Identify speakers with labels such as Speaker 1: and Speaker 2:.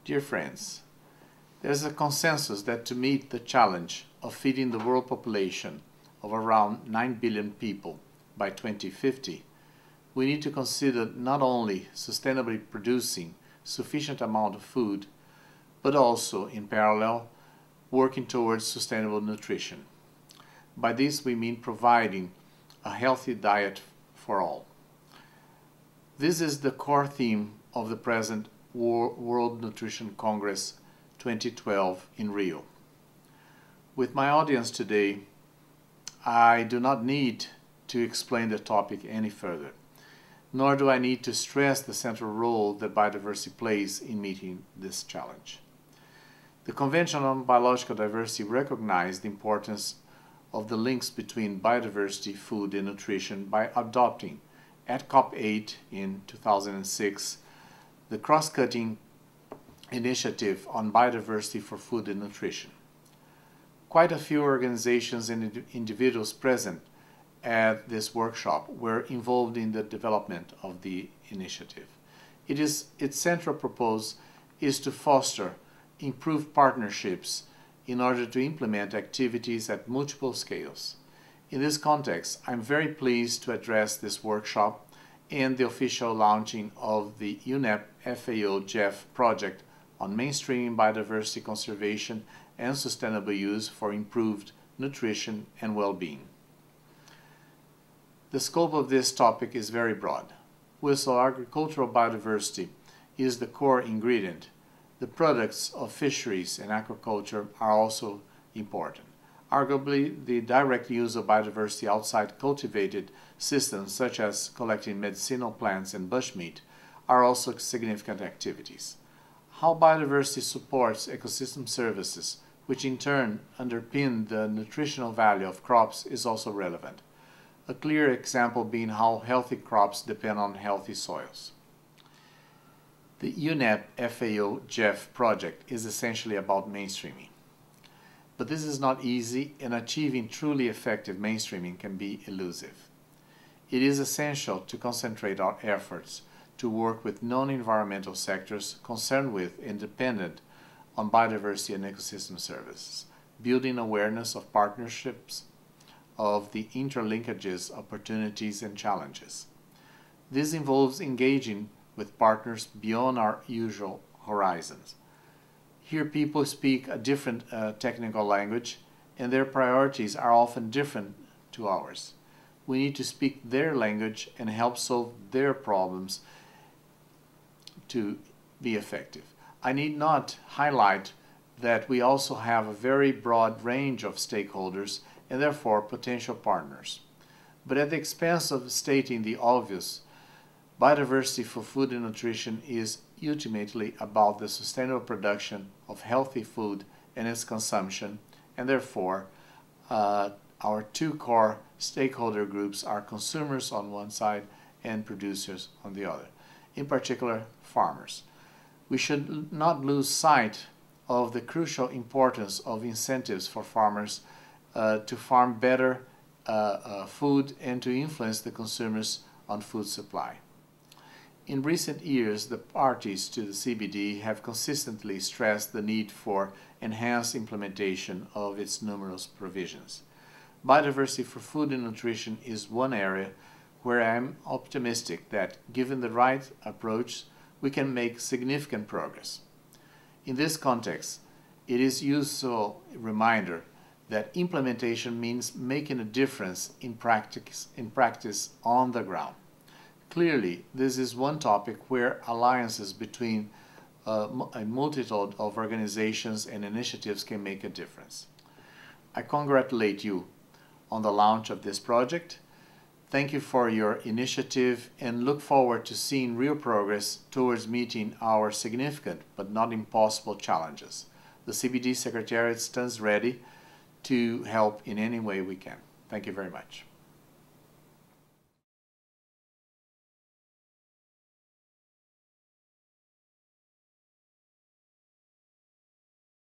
Speaker 1: Dear friends, there is a consensus that to meet the challenge of feeding the world population of around 9 billion people by 2050, we need to consider not only sustainably producing sufficient amount of food, but also, in parallel, working towards sustainable nutrition. By this we mean providing a healthy diet for all. This is the core theme of the present World Nutrition Congress 2012 in Rio. With my audience today, I do not need to explain the topic any further, nor do I need to stress the central role that biodiversity plays in meeting this challenge. The Convention on Biological Diversity recognized the importance of the links between biodiversity, food, and nutrition by adopting, at COP8 in 2006, the cross-cutting initiative on biodiversity for food and nutrition. Quite a few organizations and individuals present at this workshop were involved in the development of the initiative. Its central purpose is to foster improved partnerships in order to implement activities at multiple scales. In this context, I'm very pleased to address this workshop and the official launching of the UNEP FAO-GEF project on mainstreaming biodiversity conservation and sustainable use for improved nutrition and well-being. The scope of this topic is very broad. While agricultural biodiversity is the core ingredient, the products of fisheries and aquaculture are also important. Arguably, the direct use of biodiversity outside cultivated systems, such as collecting medicinal plants and bushmeat, are also significant activities. How biodiversity supports ecosystem services, which in turn underpin the nutritional value of crops, is also relevant. A clear example being how healthy crops depend on healthy soils. The UNEP FAO-GEF project is essentially about mainstreaming. But this is not easy, and achieving truly effective mainstreaming can be elusive. It is essential to concentrate our efforts to work with non-environmental sectors concerned with and dependent on biodiversity and ecosystem services, building awareness of partnerships, of the interlinkages, opportunities, and challenges. This involves engaging with partners beyond our usual horizons. Here people speak a different technical language, and their priorities are often different to ours. We need to speak their language and help solve their problems to be effective. I need not highlight that we also have a very broad range of stakeholders and therefore potential partners. But at the expense of stating the obvious, biodiversity for food and nutrition is ultimately about the sustainable production of healthy food and its consumption, and therefore our two core stakeholder groups are consumers on one side and producers on the other, in particular farmers. We should not lose sight of the crucial importance of incentives for farmers to farm better food and to influence the consumers on food supply. In recent years, the parties to the CBD have consistently stressed the need for enhanced implementation of its numerous provisions. Biodiversity for food and nutrition is one area where I am optimistic that, given the right approach, we can make significant progress. In this context, it is a useful reminder that implementation means making a difference in practice on the ground. Clearly, this is one topic where alliances between a multitude of organizations and initiatives can make a difference. I congratulate you on the launch of this project. Thank you for your initiative and look forward to seeing real progress towards meeting our significant but not impossible challenges. The CBD Secretariat stands ready to help in any way we can. Thank you very much.